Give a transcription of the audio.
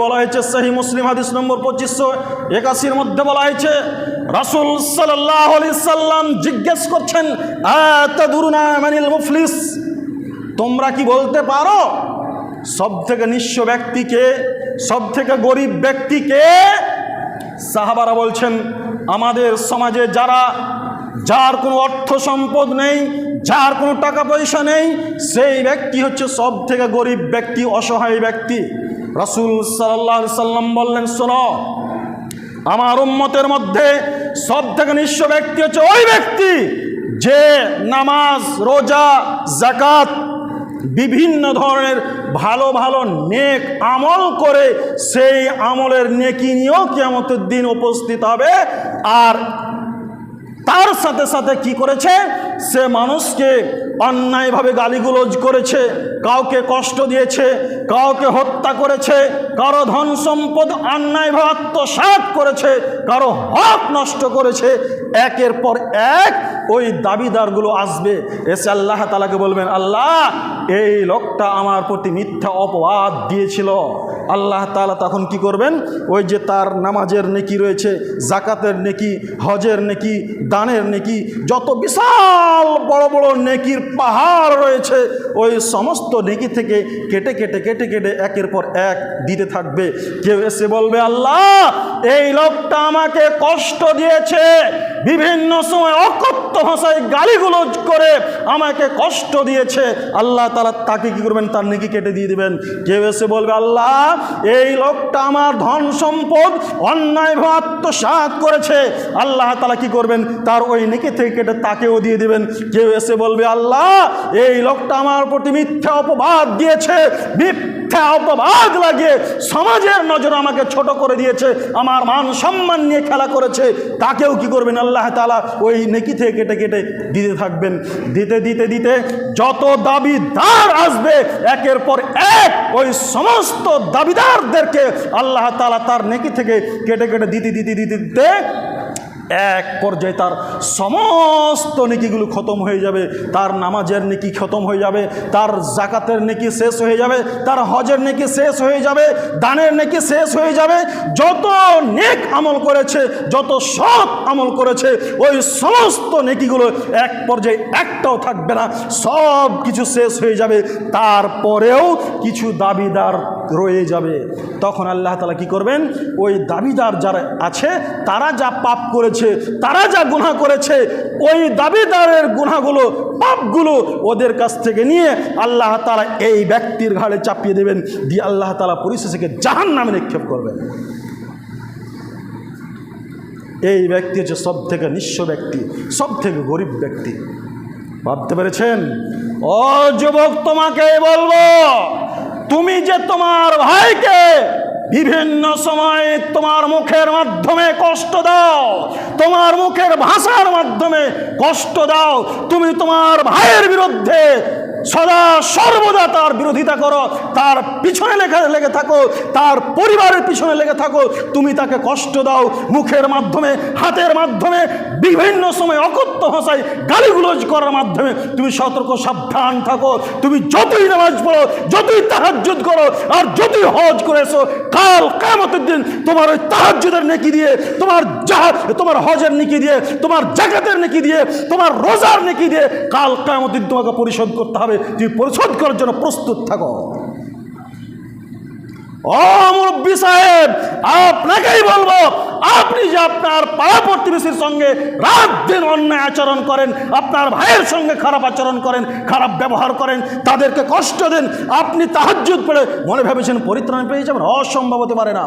বলা হয়েছে সহিহ মুসলিম হাদিস নম্বর 2581 মধ্যে বলা হয়েছে রাসূল সাল্লাল্লাহু আলাইহি সাল্লাম জিজ্ঞেস করছেন আতাদুরুনা মানিল মুফলিস, তোমরা কি বলতে পারো সব থেকে নিঃস্ব ব্যক্তিকে, সব থেকে গরিব ব্যক্তিকে? সাহাবারা বলছেন আমাদের সমাজে যার কোনো অর্থ সম্পদ নেই, যার কোনো টাকা পয়সা নেই, সেই ব্যক্তি হচ্ছে সব থেকে গরিব ব্যক্তি, অসহায় ব্যক্তি। রাসূল সাল্লাল্লাহু আলাইহি সাল্লাম বললেন, শোনো, আমার উম্মতের মধ্যে সব থেকে নিঃস্ব ব্যক্তি হচ্ছে ওই ব্যক্তি যে নামাজ, রোজা, যাকাত, বিভিন্ন ধরনের ভালো ভালো নেক আমল করে সেই আমলের নেকি নিয়েও কিয়ামতের দিন উপস্থিত হবে। আর তার সাথে সাথে কি করেছে, সে মানুষকে অন্যায়ভাবে গালিগুলোজ করেছে, কাউকে কষ্ট দিয়েছে, কাউকে হত্যা করেছে, কারো ধন সম্পদ অন্যায়ভাবে আত্মসাৎ করেছে, কারো হক নষ্ট করেছে। একের পর এক ওই দাবিদারগুলো আসবে, এসে আল্লাহ তাআলাকে বলবেন, আল্লাহ এই লোকটা আমার প্রতি মিথ্যা অপবাদ দিয়েছিল। আল্লাহ তাআলা তখন কি করবেন, ওই যে তার নামাজের নেকি রয়েছে, জাকাতের নেকি, হজের নেকি, দানের নেকি, যত বিশাল বড় বড় নেকির পাহাড় রয়েছে, ওই সমস্ত নেকি থেকে কেটে কেটে কেটে কেটে একের পর এক দিতে থাকবে। কেউ এসে বলবে, আল্লাহ এই লোকটা আমাকে কষ্ট দিয়েছে, বিভিন্ন সময় অকথ্য ভাষায় গালিগুলোজ করে আমাকে কষ্ট দিয়েছে। আল্লাহ তাআলা তাকে কি করবেন, তার নেকি কেটে দিয়ে দিবেন। কেউ এসে বলবে, আল্লাহ এই লোকটা আমার ধন সম্পদ অন্যায়ভাবে আত্মসাৎ করেছে। আল্লাহ তাআলা কি করবেন, তার ওই নেকি থেকে কেটে তাকেও দিয়ে দিবেন। কেউ এসে বলবে, আল্লাহ এই লোকটা আমার প্রতি মিথ্যা অপবাদ দিয়েছে, মিথ্যা অপবাদ লাগিয়ে সমাজের নজরে আমাকে ছোট করে দিয়েছে, আমার মান সম্মান নিয়ে খেলা করেছে। তাকেও কি করবেন, আল্লাহ তাআলা ওই নেকি থেকে কেটে কেটে দিতে থাকবেন। দিতে দিতে দিতে যত দাবিদার আসবে একের পর এক ওই সমস্ত দাবিদারদেরকে আল্লাহ তাআলা তার নেকি থেকে কেটে কেটে দিতে দিতে দিতে দিতে এক পর্যায়ে তার সমস্ত নেকিগুলো খতম হয়ে যাবে। তার নামাজের নেকি খতম হয়ে যাবে, তার জাকাতের নেকি শেষ হয়ে যাবে, তার হজের নেকি শেষ হয়ে যাবে, দানের নেকি শেষ হয়ে যাবে। যত নেক আমল করেছে, যত সৎ আমল করেছে, ওই সমস্ত নেকিগুলো এক পর্যায়ে একটাও থাকবে না, সব কিছু শেষ হয়ে যাবে। তারপরেও কিছু দাবিদার রয়ে যাবে। তখন আল্লাহ তাআলা কি করবেন, ওই দাবিদার যারা আছে, তারা যা পাপ করেছে, তারা যা গুনাহ করেছে, ওই দাবিদারের গুনাহগুলো, পাপগুলো ওদের কাছ থেকে নিয়ে আল্লাহ তাআলা এই ব্যক্তির ঘাড়ে চাপিয়ে দেবেন, দিয়ে আল্লাহ তাআলা পরিশেষে জাহান্নামে নিক্ষেপ করবেন। এই ব্যক্তি হচ্ছে সব থেকে নিঃস্ব ব্যক্তি, সব থেকে গরিব ব্যক্তি। ভাবতে পেরেছেন? ও যুবক, তোমাকেই বলবো, তুমি যে তোমার ভাইকে বিভিন্ন সময় তোমার মুখের মাধ্যমে কষ্ট দাও, তোমার মুখের ভাষার মাধ্যমে কষ্ট দাও, তুমি তোমার ভাইয়ের বিরুদ্ধে সদা সর্বদা তার বিরোধিতা করো, তার পিছনে লেগে থাকো, তার পরিবারের পিছনে লেগে থাকো, তুমি তাকে কষ্ট দাও মুখের মাধ্যমে, হাতের মাধ্যমে, বিভিন্ন সময় অকথ্য ভাষায় গালিগুলোজ করার মাধ্যমে তুমি সতর্ক সাবধান থাকো। তুমি যতই নামাজ পড়ো, যতই তাহাজ্জুদ করো, আর যতই হজ করে এসো, কাল কিয়ামতের দিন তোমার ওই তাহাজ্জুদের নেকি দিয়ে, তোমার হজের নেকি দিয়ে, তোমার যাকাতের নেকি দিয়ে, তোমার রোজার নেকি দিয়ে কাল কিয়ামতের দিন তোমাকে পরিশোধ করতে হবে। তুমি পরিশোধ করার জন্য প্রস্তুত থাকো। ও মুরব্বী সাহেব, আপনাকেই বলবো, আপনি যে আপনার পাড়া প্রতিবেশীর সঙ্গে রাত দিন অন্যায় আচরণ করেন, আপনার ভাইয়ের সঙ্গে খারাপ আচরণ করেন, খারাপ ব্যবহার করেন, তাদেরকে কষ্ট দেন, আপনি তাহাজ্জুদ পড়ে মনে ভেবেছেন পরিত্রাণ পেয়ে যাবেন? অসম্ভব হতে পারে না।